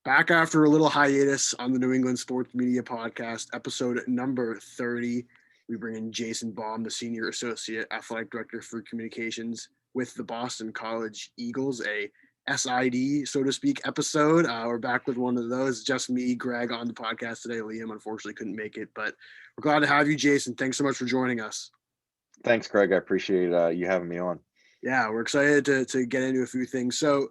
Back after a little hiatus on the New England Sports Media Podcast, episode number 30. We bring in Jason Baum, the Senior Associate Athletic Director for Communications with the Boston College Eagles, a SID, so to speak, episode. We're back with one of those. Just me, Greg, on the podcast today. Liam unfortunately couldn't make it, but we're glad to have you, Jason. Thanks so much for joining us. Thanks, Greg. I appreciate you having me on. Yeah, we're excited to get into a few things. So,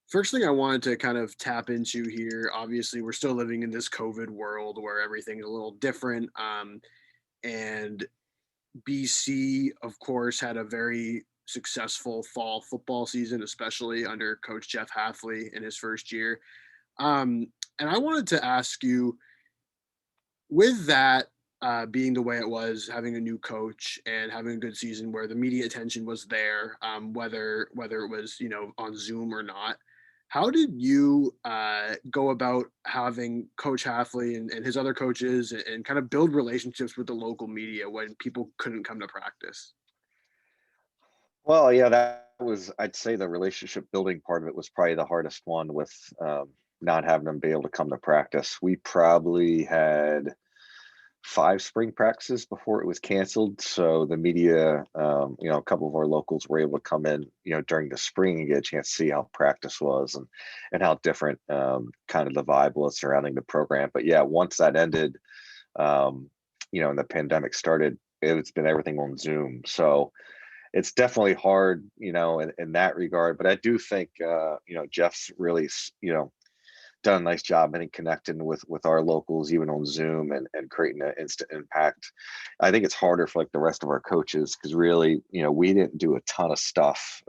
first thing I wanted to kind of tap into here, obviously, we're still living in this COVID world where everything's a little different. And BC, of course, had a very successful fall football season, especially under Coach Jeff Hafley in his first year. And I wanted to ask you, with that being the way it was, having a new coach and having a good season where the media attention was there, whether it was on Zoom or not. How did you go about having Coach Hafley and his other coaches and kind of build relationships with the local media when people couldn't come to practice? Well, yeah, that was, I'd say the relationship building part of it was probably the hardest one with not having them be able to come to practice. We probably had 5 spring practices before it was canceled. So the media, a couple of our locals were able to come in, during the spring and get a chance to see how practice was and how different kind of the vibe was surrounding the program. But yeah, once that ended, and the pandemic started, it's been everything on Zoom. So it's definitely hard, in that regard. But I do think, Jeff's really, done a nice job, I think, connecting with our locals, even on Zoom and creating an instant impact. I think it's harder for like the rest of our coaches because really, we didn't do a ton of stuff,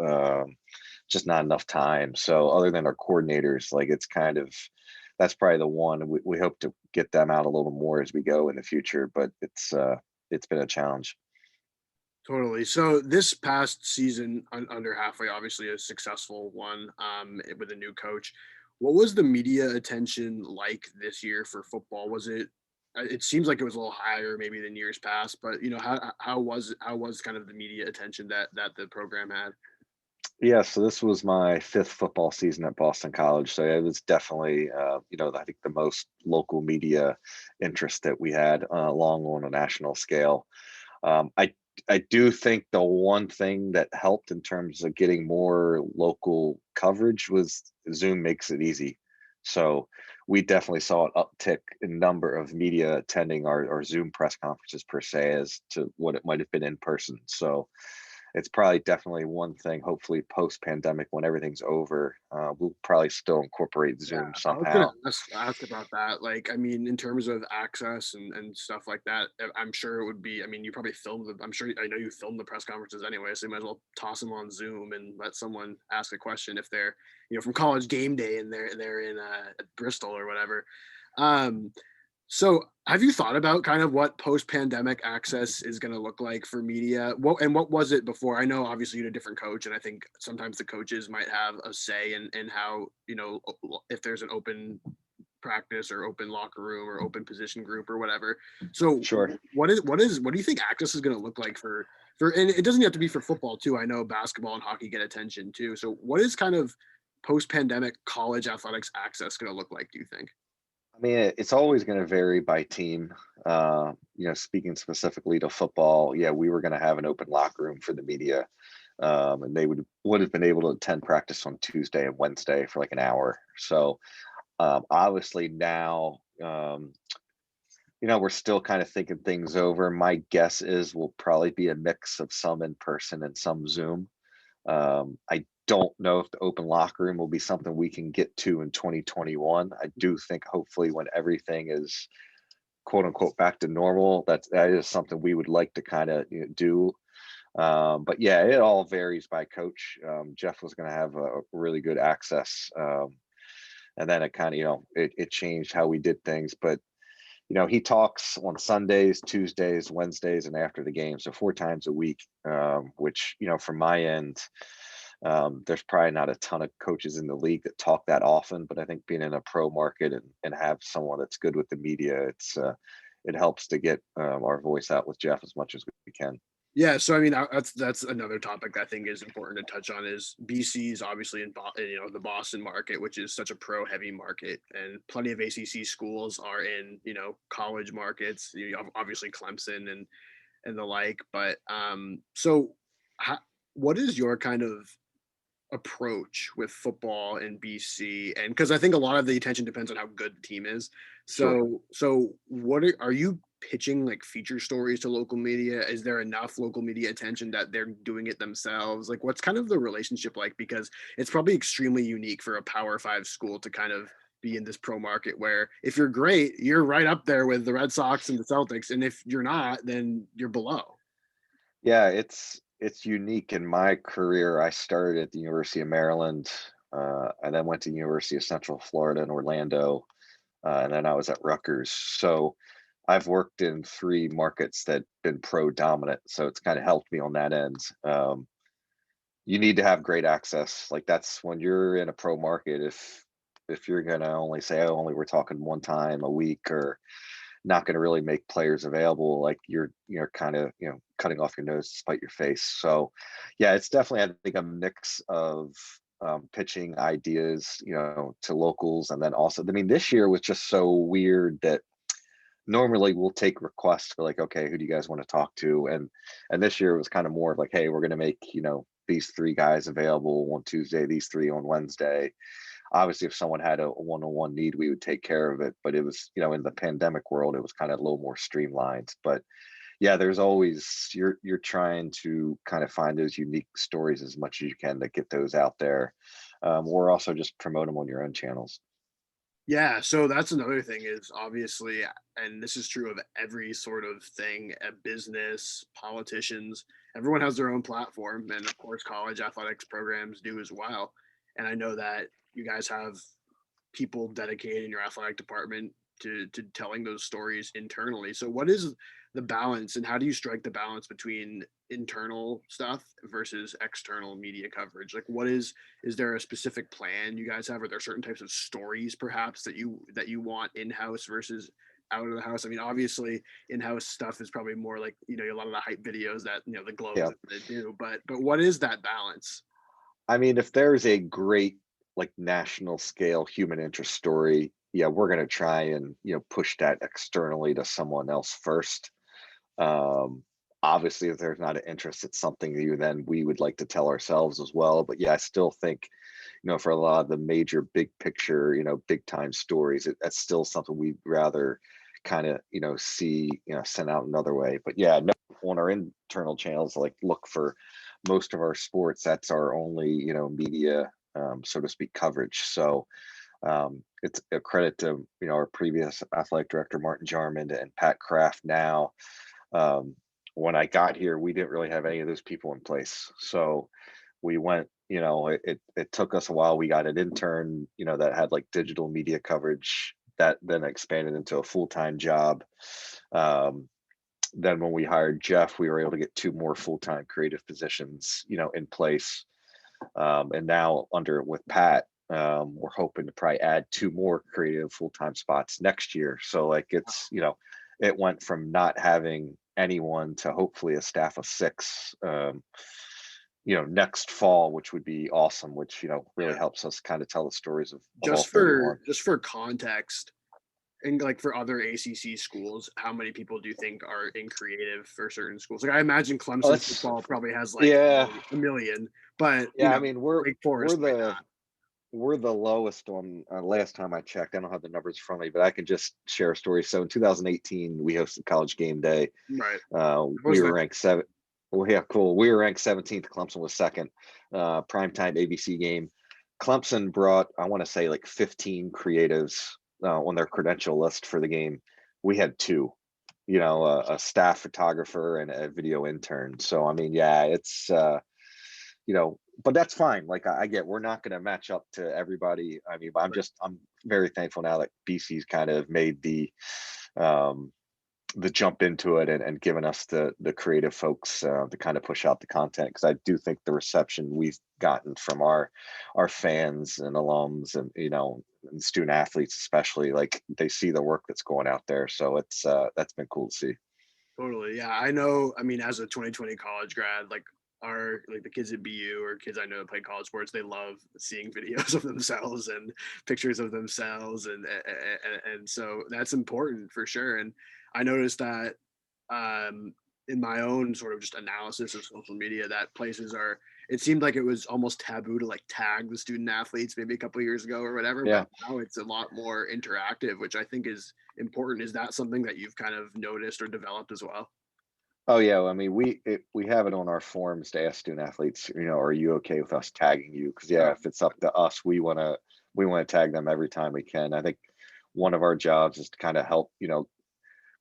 just not enough time. So other than our coordinators, like it's kind of, that's probably the one we hope to get them out a little more as we go in the future, but it's been a challenge. Totally. So this past season under Halfway, obviously a successful one with a new coach. What was the media attention like this year for football? Was it? It seems like it was a little higher maybe than years past, but how was kind of the media attention that the program had? Yeah, so this was my 5th football season at Boston College. So it was definitely, I think the most local media interest that we had, along on a national scale. I do think the one thing that helped in terms of getting more local coverage was Zoom makes it easy. So we definitely saw an uptick in number of media attending our Zoom press conferences per se as to what it might have been in person. So it's probably definitely one thing. Hopefully, post pandemic, when everything's over, we'll probably still incorporate Yeah, Zoom I was gonna somehow. ask about that. Like, I mean, in terms of access and stuff like that, I'm sure it would be. I mean, you probably filmed the. I know you filmed the press conferences anyway, so you might as well toss them on Zoom and let someone ask a question if they're, from College Game Day and they're in Bristol or whatever. Um, so, have you thought about kind of what post-pandemic access is going to look like for media? What was it before? I know obviously you had a different coach, and I think sometimes the coaches might have a say in how if there's an open practice or open locker room or open position group or whatever. So, Sure. what do you think access is going to look like for? And it doesn't have to be for football too. I know basketball and hockey get attention too. So, what is kind of post-pandemic college athletics access going to look like? Do you think? I mean, it's always going to vary by team. Speaking specifically to football, yeah, we were going to have an open locker room for the media, and they would have been able to attend practice on Tuesday and Wednesday for like an hour. So obviously now, we're still kind of thinking things over. My guess is we'll probably be a mix of some in person and some Zoom. I don't know if the open locker room will be something we can get to in 2021. I do think hopefully when everything is quote unquote back to normal, that is something we would like to kind of do. But yeah, it all varies by coach. Jeff was going to have a really good access, and then it kind of it changed how we did things. But he talks on Sundays, Tuesdays, Wednesdays, and after the game, so 4 times a week. Which from my end, there's probably not a ton of coaches in the league that talk that often, but I think being in a pro market and have someone that's good with the media, it helps to get our voice out with Jeff as much as we can. Yeah, so I mean, that's another topic that I think is important to touch on is BC's obviously the Boston market, which is such a pro heavy market, and plenty of ACC schools are in college markets. Obviously Clemson and the like, but so how, what is your kind of approach with football in BC? And because I think a lot of the attention depends on how good the team is. Sure. So what are you pitching like feature stories to local media? Is there enough local media attention that they're doing it themselves? Like what's kind of the relationship like? Because it's probably extremely unique for a Power Five school to kind of be in this pro market where if you're great, you're right up there with the Red Sox and the Celtics. And if you're not, then you're below. Yeah, it's unique. In my career, I started at the University of Maryland, and then went to University of Central Florida in Orlando, and then I was at Rutgers. So I've worked in three markets that been pro dominant. So it's kind of helped me on that end. You need to have great access. Like that's when you're in a pro market. If you're gonna only say, oh, only we're talking one time a week, or not going to really make players available, like you're kind of cutting off your nose to spite your face. So yeah, it's definitely, I think, a mix of pitching ideas to locals, and then also, I mean, this year was just so weird that normally we'll take requests for like, okay, who do you guys want to talk to, and this year it was kind of more of like, hey, we're going to make these three guys available on Tuesday, these three on Wednesday. Obviously, if someone had a one-on-one need, we would take care of it. But it was, in the pandemic world, it was kind of a little more streamlined. But yeah, there's always, you're trying to kind of find those unique stories as much as you can to get those out there, or also just promote them on your own channels. Yeah, so that's another thing is obviously, and this is true of every sort of thing, a business, politicians, everyone has their own platform. And of course, college athletics programs do as well. And I know that you guys have people dedicated in your athletic department to telling those stories internally. So what is the balance and how do you strike the balance between internal stuff versus external media coverage? Like is there a specific plan you guys have? Are there certain types of stories perhaps that you want in-house versus out of the house? I mean, obviously in-house stuff is probably more like, a lot of the hype videos that, the Globe Yeah. is going to do, but what is that balance? I mean, if there's a great, like, national scale human interest story, yeah, we're going to try and, push that externally to someone else first. Um, Obviously, if there's not an interest, it's something new, then we would like to tell ourselves as well. But yeah, I still think, for a lot of the major big picture, big time stories, that's still something we'd rather kind of, see, sent out another way. But yeah, no, on our internal channels, like, look for most of our sports, that's our only, media, so to speak, coverage. So it's a credit to, our previous athletic director, Martin Jarman, and Pat Kraft now. um, when I got here, we didn't really have any of those people in place. So we went, it took us a while. We got an intern, that had like digital media coverage that then expanded into a full-time job. Um, then when we hired Jeff, we were able to get two more full-time creative positions, in place. And now under with Pat, we're hoping to probably add two more creative full-time spots next year. So like it went from not having anyone to hopefully a staff of six, next fall, which would be awesome, which, really Yeah. helps us kind of tell the stories of all Just 31. for just for context, and like for other ACC schools, how many people do you think are in creative for certain schools? Like I imagine Oh, Clemson that's football probably has like yeah. a million, but Yeah, I mean, we're Wake we're Forest might the not. we're the lowest on, last time I checked. I don't have the numbers in front of me, but I can just share a story. So in 2018, we hosted College Game Day. Right. I We was were there. ranked seven. Well, yeah, cool. We were ranked 17th. Clemson was second. Primetime ABC game. Clemson brought, I want to say, like 15 creatives on their credential list for the game. We had two, a staff photographer and a video intern. So, I mean, yeah, it's, but that's fine. Like I get, we're not going to match up to everybody. I mean, but I'm very thankful now that BC's kind of made um, the jump into it, and given us the creative folks to kind of push out the content, because I do think the reception we've gotten from our fans and alums, and and student athletes especially, like they see the work that's going out there. So it's that's been cool to see. Totally. Yeah. I know. I mean, as a 2020 college grad, like the kids at BU or kids I know that play college sports, they love seeing videos of themselves and pictures of themselves, and so that's important for sure. And I noticed that in my own sort of just analysis of social media, that places are. It seemed like it was almost taboo to like tag the student athletes maybe a couple of years ago or whatever, but Yeah. now it's a lot more interactive, which I think is important. Is that something that you've kind of noticed or developed as well? Oh yeah, I mean, we have it on our forums to ask student athletes, are you okay with us tagging you? Because yeah, Oh, if it's up to us, we wanna tag them every time we can. I think one of our jobs is to kind of help,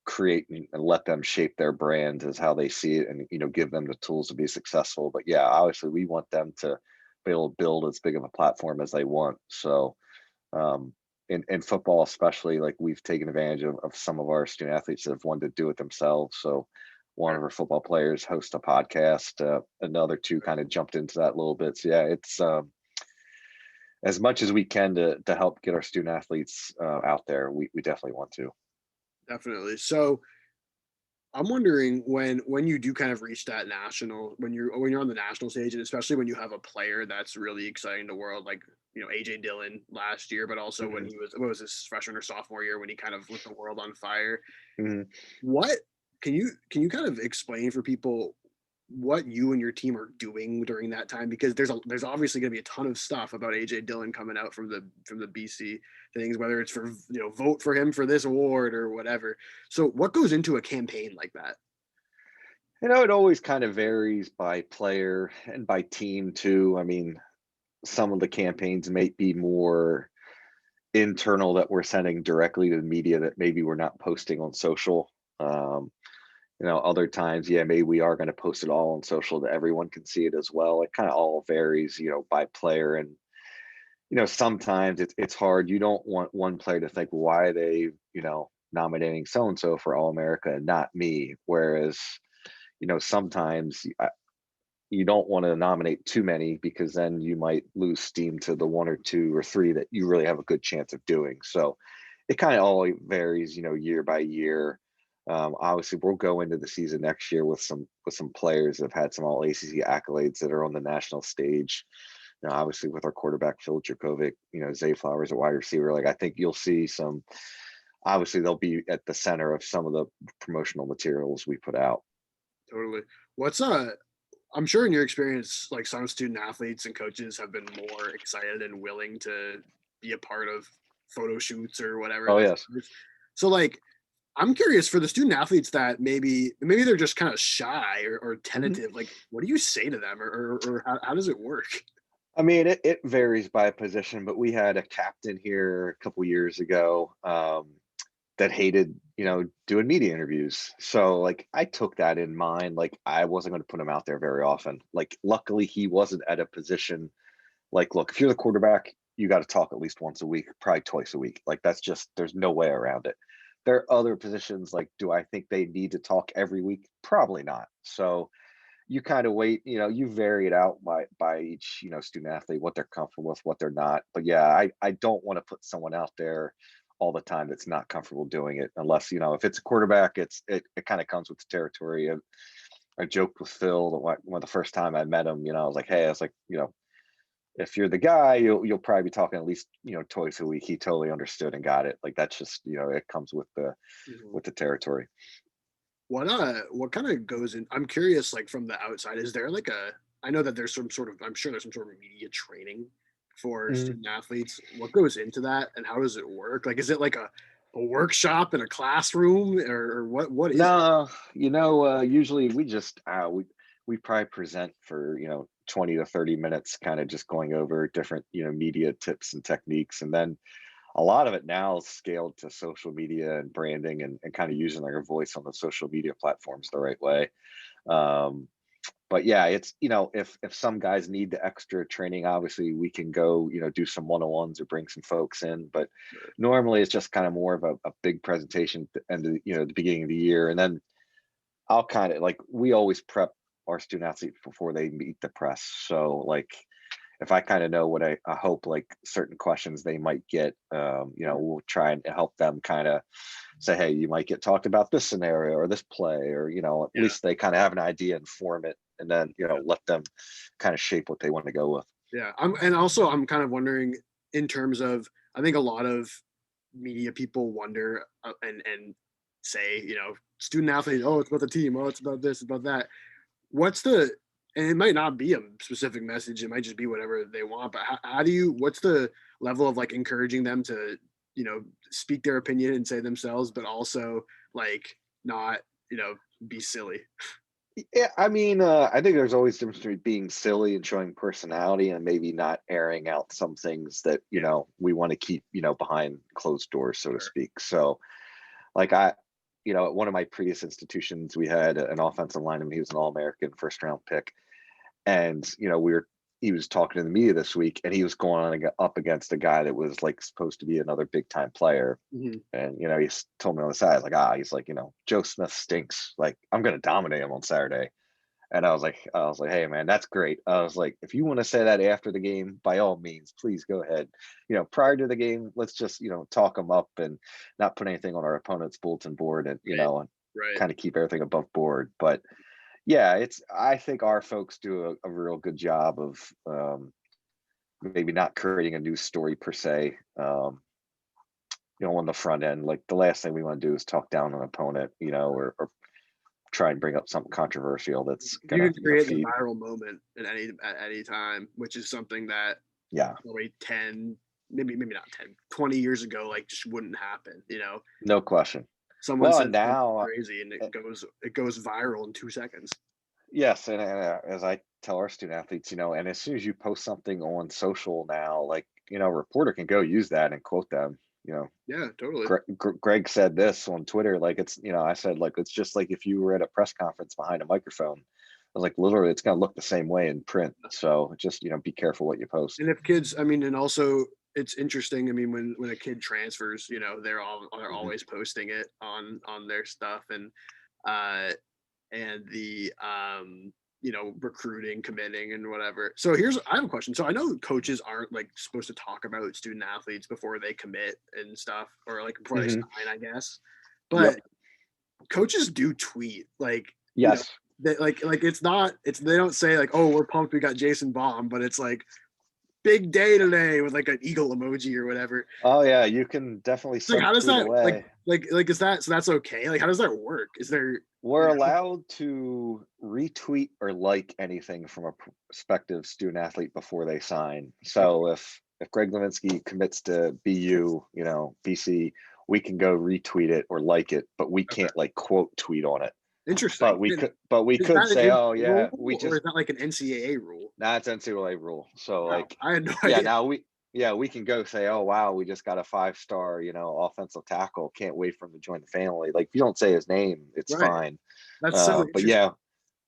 create and let them shape their brand as how they see it, and give them the tools to be successful. But yeah, obviously we want them to be able to build as big of a platform as they want. So um in football especially, like we've taken advantage of some of our student athletes that have wanted to do it themselves. So one sure. of our football players hosts a podcast, another two kind of jumped into that a little bit. So yeah, it's as much as we can to help get our student athletes out there, we definitely want to. Definitely. So I'm wondering when you do kind of reach that national when you're on the national stage, and especially when you have a player that's really exciting the world, like AJ Dillon last year, but also when Mhm, he was what was his freshman or sophomore year when he kind of lit the world on fire. mhm. What can you kind of explain for people what you and your team are doing during that time? Because there's obviously going to be a ton of stuff about AJ Dillon coming out from the BC things, whether it's for vote for him for this award or whatever. So what goes into a campaign like that? It always kind of varies by player and by team too. I mean, some of the campaigns may be more internal, that we're sending directly to the media, that maybe we're not posting on social. Um, other times, yeah, maybe we are going to post it all on social that everyone can see it as well. It kind of all varies, by player. And, sometimes it's hard. You don't want one player to think, why are they, nominating so and so for All America and not me? Whereas, sometimes you don't want to nominate too many, because then you might lose steam to the one or two or three that you really have a good chance of doing. So it kind of all varies, year by year. Obviously, we'll go into the season next year with some players that have had some All ACC accolades that are on the national stage. Obviously, with our quarterback Phil Dracovic, Zay Flowers at wide receiver. Like I think you'll see some. Obviously, they'll be at the center of some of the promotional materials we put out. Totally. What's I'm sure in your experience, like some student athletes and coaches have been more excited and willing to be a part of photo shoots or whatever Oh this yes. is. So like I'm curious for the student athletes that maybe they're just kind of shy or Mhm. tentative. Like, what do you say to them, or how does it work? I mean, it varies by position, but we had a captain here a couple years ago, that hated, doing media interviews. So like I took that in mind. Like I wasn't going to put him out there very often. Like luckily he wasn't at a position, like, look, if you're the quarterback, you got to talk at least once a week, probably twice a week. Like that's just, there's no way around it. There are other positions, like, do I think they need to talk every week? Probably not. So you kind of wait, you vary it out by each, student athlete, what they're comfortable with, what they're not. But yeah, I don't want to put someone out there all the time that's not comfortable doing it, unless, if it's a quarterback, it kind of comes with the territory. I joked with Phil that when the first time I met him, I was like, hey, I was like, if you're the guy, you'll probably be talking at least, twice a week. He totally understood and got it. Like that's just, it comes Mhm. with the territory. What kind of goes in? I'm curious, like from the outside, is there like a? I know that I'm sure there's some sort of media training for student athletes. What goes into that, and how does it work? Like, is it like a workshop in a classroom, or what is it? No, usually we probably present for, 20 to 30 minutes, kind of just going over different, media tips and techniques. And then a lot of it now is scaled to social media and branding, and kind of using their voice on the social media platforms the right way. Um, but yeah, it's, if some guys need the extra training, obviously we can go, do some one-on-ones or bring some folks in. But normally it's just kind of more of a big presentation at the end of, the beginning of the year. And then I'll kind of, like, we always prep our student athletes before they meet the press. So like if I kind of know what I hope like certain questions they might get, we'll try and help them kind of say, hey, you might get talked about this scenario or this play, or, at Yeah. least they kind of have an idea and form it, and then, let them kind of shape what they want to go with. Yeah. I'm kind of wondering in terms of, I think a lot of media people wonder and say, student athletes, oh, it's about the team, oh, it's about this, about that. What's the, and it might not be a specific message, it might just be whatever they want, but how do you, what's the level of like encouraging them to, speak their opinion and say themselves, but also like not, be silly? Yeah, I mean, I think there's always a difference between being silly and showing personality, and maybe not airing out some things that Yeah, we want to keep behind closed doors, so to sure. speak. So, like at one of my previous institutions, we had an offensive lineman. He was an All-American, first round pick, and he was talking to the media this week, and he was going up against a guy that was like supposed to be another big time player. Mhm. And he's told me on the side, like, he's like, Joe Smith stinks. Like, I'm gonna dominate him on Saturday. And I was like, hey man, that's great. I was like, if you want to say that after the game, by all means, please go ahead. Prior to the game, let's just talk them up and not put anything on our opponent's bulletin board, and Right, and right. kind of keep everything above board. But yeah, I think our folks do a real good job of maybe not creating a news story per se. On the front end, like the last thing we want to do is talk down an opponent, or try and bring up something controversial that's You gonna can create the feed. viral moment at any time, which is something that Yeah, probably 10, maybe not 10, 20 years ago, like just wouldn't happen. no question. Someone Well, says and something now, crazy and uh, it goes viral in 2 seconds. yes, and as I tell our student athletes, and as soon as you post something on social now, like a reporter can go use that and quote them. Yeah, totally. Greg said this on Twitter, like I said, like it's just like if you were at a press conference behind a microphone. I was like, literally, it's gonna look the same way in print. So just be careful what you post. And if kids, I mean, and also it's interesting. I mean, when a kid transfers, they're Mhm. always posting it on their stuff, uh and the recruiting, committing, and whatever. So I have a question. So I know coaches aren't like supposed to talk about student athletes before they commit and stuff, or like before they Mhm. sign, I guess. But Yep. coaches do tweet, like, Yes. they like it's not it's they don't say like, oh, we're pumped we got Jason Baum, but it's like big day today with like an eagle emoji or whatever. Oh yeah, you can definitely It's like, send how a does tweet that like away. like is that, so that's okay? Like, how does that work? Is there, We're allowed to retweet or like anything from a prospective student athlete before they sign. okay, So if Greg Levinsky commits to BU, BC, we can go retweet it or like it, but we okay. can't like quote tweet on it. Interesting. And But we is could that an say, oh NBA yeah, we rule or just is that like an NCAA rule? that's NCAA rule. So Wow, like, I had no yeah, idea. now we can go say, oh wow, we just got a 5-star, offensive tackle. Can't wait for him to join the family. Like if you don't say his name, it's Right. fine. That's so But interesting. yeah,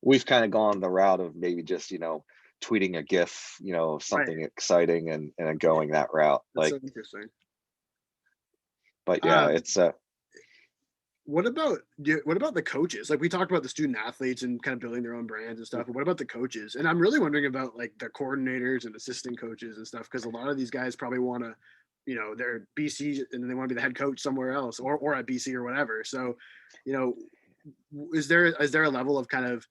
we've kind of gone the route of maybe just tweeting a GIF, of Right. something exciting, and going that route. That's Like, so interesting. but yeah, Um, it's what about the coaches? Like we talked about the student athletes and kind of building their own brands and stuff, but what about the coaches? And I'm really wondering about like the coordinators and assistant coaches and stuff, because a lot of these guys probably want to, they're BC and then they want to be the head coach somewhere else, or at BC or whatever. So, you know, is there a level of kind of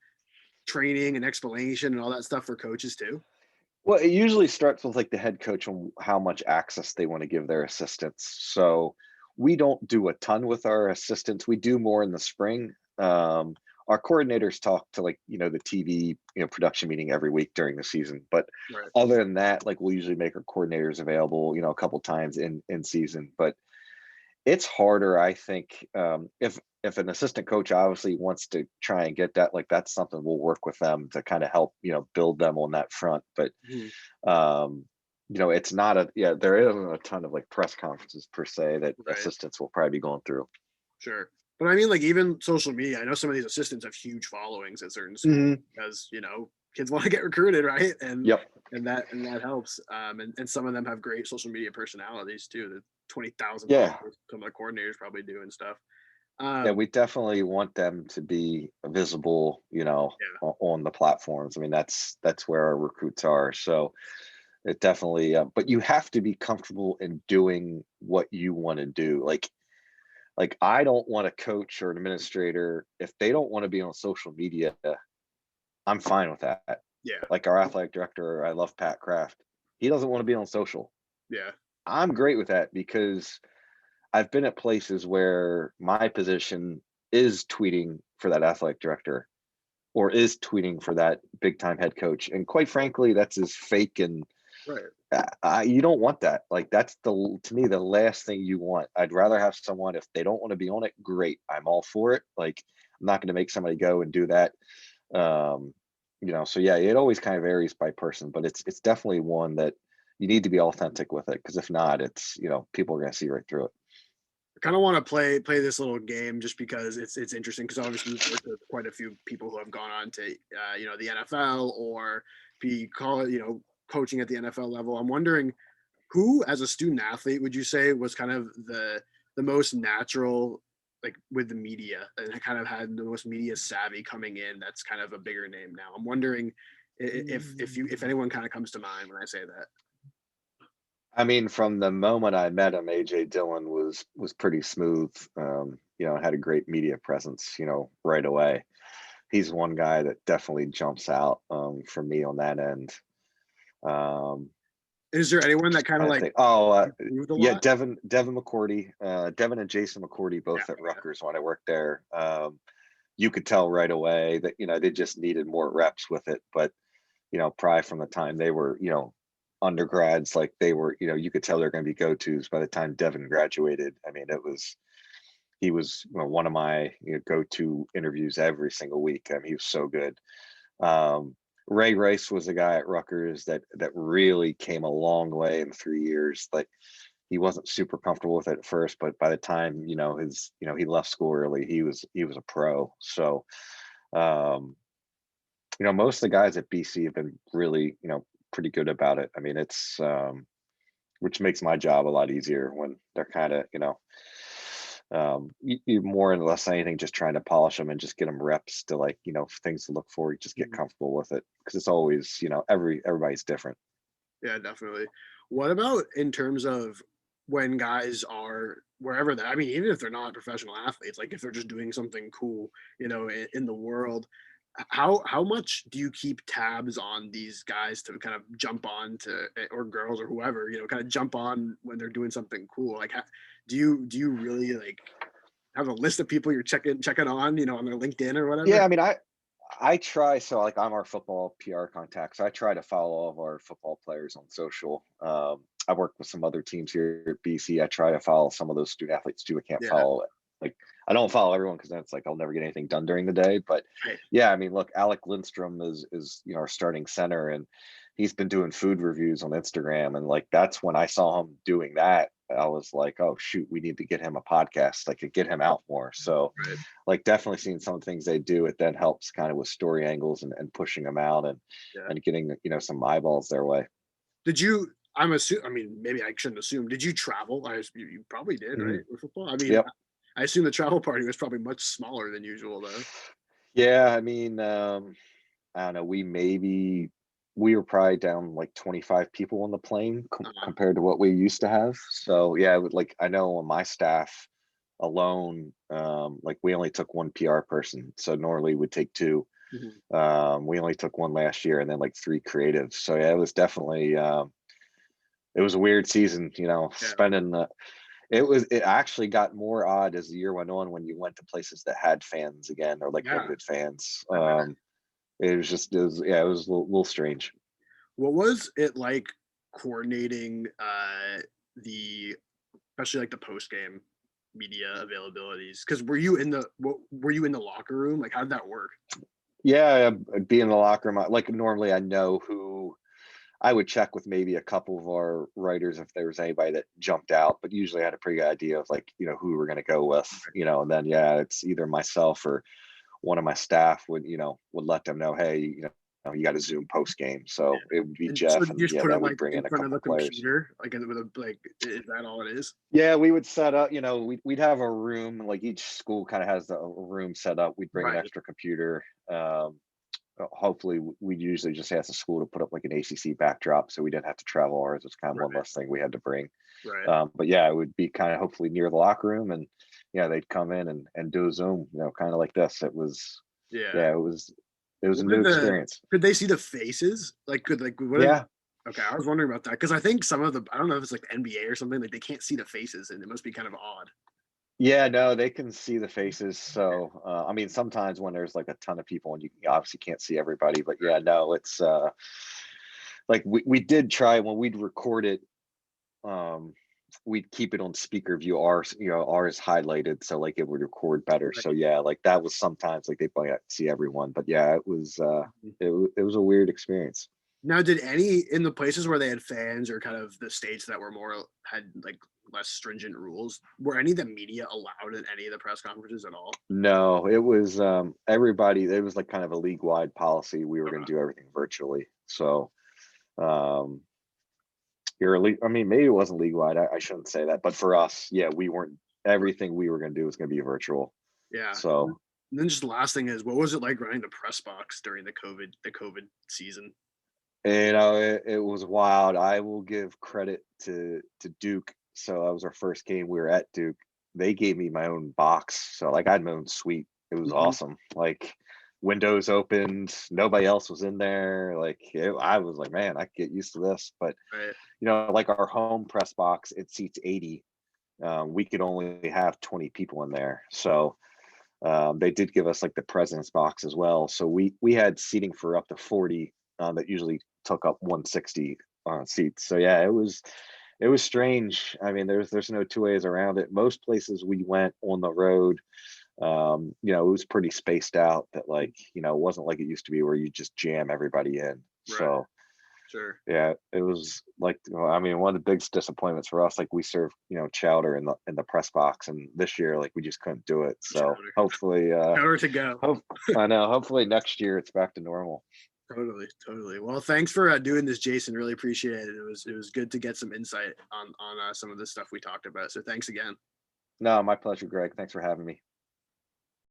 training and explanation and all that stuff for coaches too? well, it usually starts with like the head coach on how much access they want to give their assistants. So we don't do a ton with our assistants. We do more in the spring. Our coordinators talk to like, the TV, production meeting every week during the season. But Right. other than that, like we'll usually make our coordinators available, a couple times in season. But it's harder, I think, if an assistant coach obviously wants to try and get that, like that's something we'll work with them to kind of help, build them on that front. But Mhm. um, it's not there isn't a ton of like press conferences per se that Right. assistants will probably be going through. Sure. But I mean, like even social media, I know some of these assistants have huge followings at certain schools Hmm. because, kids want to get recruited, right? And Yep. and that helps. And some of them have great social media personalities too. The 20,000 Yeah. followers some of the coordinators probably do and stuff. Yeah, Um, we definitely want them to be visible, yeah, on the platforms. I mean, that's where our recruits are. So It definitely, but you have to be comfortable in doing what you want to do. Like I don't want a coach or an administrator if they don't want to be on social media. I'm fine with that. Yeah, Like our athletic director, I love Pat Kraft. He doesn't want to be on social. yeah, I'm great with that because I've been at places where my position is tweeting for that athletic director or is tweeting for that big time head coach. And quite frankly, that's as fake and right. you don't want that. Like that's to me the last thing you want. I'd rather have someone if they don't want to be on it, great. I'm all for it. Like I'm not going to make somebody go and do that. Um, so yeah, it always kind of varies by person, but it's definitely one that you need to be authentic with it because if not, it's people are going to see right through it. I kind of want to play this little game just because it's interesting because obviously we've worked with quite a few people who have gone on to the NFL or be call it coaching at the NFL level. I'm wondering who, as a student athlete, would you say was kind of the most natural, like with the media, and kind of had the most media savvy coming in? That's kind of a bigger name now. I'm wondering if anyone kind of comes to mind when I say that. I mean, from the moment I met him, AJ Dillon was pretty smooth. Had a great media presence, right away. He's one guy that definitely jumps out for me on that end. Um, Is there anyone that kind of I like think. Oh, improved a yeah, lot? Devin McCourty, Devin and Jason McCourty, Yeah, both at yeah, Rutgers when I worked there. You could tell right away that they just needed more reps with it, but probably from the time they were undergrads, like they were, you could tell they're going to be go-tos by the time Devin graduated. I mean, he was one of my go-to interviews every single week. I mean, he was so good. Um, Ray Rice was a guy at Rutgers that really came a long way in 3 years. Like he wasn't super comfortable with it at first, but by the time he left school early, he was a pro. So um, most of the guys at BC have been really pretty good about it. I mean, it's which makes my job a lot easier when they're kind of you more and less anything just trying to polish them and just get them reps to like things to look for. You just get mhm. comfortable with it because it's always everybody's different. Yeah, definitely. What about in terms of when guys are wherever I mean, even if they're not professional athletes, like if they're just doing something cool, in the world, how much do you keep tabs on these guys to kind of jump on to, or girls or whoever, kind of jump on when they're doing something cool? Like, do you really like have a list of people you're checking on, on their LinkedIn or Yeah, whatever? I mean, I try. So like I'm our football PR contact, so I try to follow all of our football players on social. I work with some other teams here at BC. I try to follow some of those student athletes too. I can't Yeah, follow it. Like I don't follow everyone because then it's like I'll never get anything done during the day. But right. yeah, I mean, look, Alec Lindstrom is our starting center, and he's been doing food reviews on Instagram, and like that's when I saw him doing that. I was like, oh shoot, we need to get him a podcast. Like to get him out more. So Right. like definitely seeing some of the things they do, it then helps kind of with story angles and pushing them out Yeah. and getting some eyeballs their way. Did you? I'm assuming. I mean, maybe I shouldn't assume. Did you travel? You probably did, right? Mhm. With football. I mean, Yep. I assume the travel party was probably much smaller than usual, though. Yeah, I mean, I don't know. We were probably down like 25 people on the plane Uh, compared to what we used to have. So yeah, like I know on my staff alone, like we only took one PR person. So normally we'd take two. mhm. We only took one last year and then like three creatives. So yeah, it was definitely it was a weird season, Yeah, spending it actually got more odd as the year went on when you went to places that had fans again or like yeah. limited fans. I bet. Yeah, it was a little strange. What was it like coordinating the, especially like the post game media availabilities? Because were you in the locker room? Like, how did that work? Yeah, I'd be in the locker room. Like normally I know who I would check with maybe a couple of our writers if there was anybody that jumped out, but usually I had a pretty good idea of like, who we were going to go with, and then, yeah, it's either myself or one of my staff would let them know, hey, you got to Zoom post game. So it would be And so Jeff, did you and just yeah, put it then we'd like bring in in a front of couple the of players. computer, like with a like, is that all it is? Yeah, we would set up, we'd have a room, like each school kind of has a room set up. We'd bring an Right. extra computer. Um, hopefully we usually just ask the school to put up like an ACC backdrop, so we didn't have to travel. Ours was kind of one Right. less thing we had to bring. Right. But yeah, it would be kind of hopefully near the locker room, and yeah, they'd come in and do a Zoom, kind of like this. It was, Yeah. yeah, it was a What new did experience. could they see the faces? Like, could like what did Yeah, okay, I was wondering about that because I think some of the I don't know if it's like NBA or something, like they can't see the faces and it must be kind of odd. yeah, no, they can see the faces. So, I mean, sometimes when there's like a ton of people and you obviously can't see everybody, but yeah, no, it's like we did try when we'd record it. Um, we'd keep it on speaker view. Ours highlighted, so like it would record better. So Right. yeah, like that was sometimes like they probably got to see everyone, but yeah, it was Mhm. it was a weird experience. Now, did any in the places where they had fans or kind of the states that were more had like less stringent rules, were any of the media allowed in any of the press conferences at all? No, it was everybody. It was like kind of a league wide policy. We were going Okay. to do everything virtually. So um, I mean, maybe it wasn't league wide. I shouldn't say that, but for us, yeah, we weren't. Everything we were going to do was going to be virtual. Yeah. So And then just the last thing is, what was it like running the press box during the COVID season? it was wild. I will give credit to Duke. So that was our first game. We were at Duke. They gave me my own box. So like I had my own suite. It was Mhm. awesome. Like windows opened, nobody else was in there. I was like, man, I could get used to this. But Right. like our home press box, it seats 80. We could only have 20 people in there. So they did give us like the president's box as well. So we had seating for up to 40 that usually took up 160 seats. So yeah, it was strange. I mean, there's no two ways around it. Most places we went on the road, it was pretty spaced out. That like it wasn't like it used to be where you just jam everybody in. Right. So Sure. yeah, it was like, well, I mean, one of the biggest disappointments for us, like we serve, chowder in the press box, and this year, like we just couldn't do it. So Chowder. hopefully, Chowder to go. hope I know, hopefully next year it's back to normal. Totally, totally. Well, thanks for doing this, Jason. Really appreciate it. It was good to get some insight on some of the stuff we talked about. So thanks again. No, my pleasure, Greg. Thanks for having me.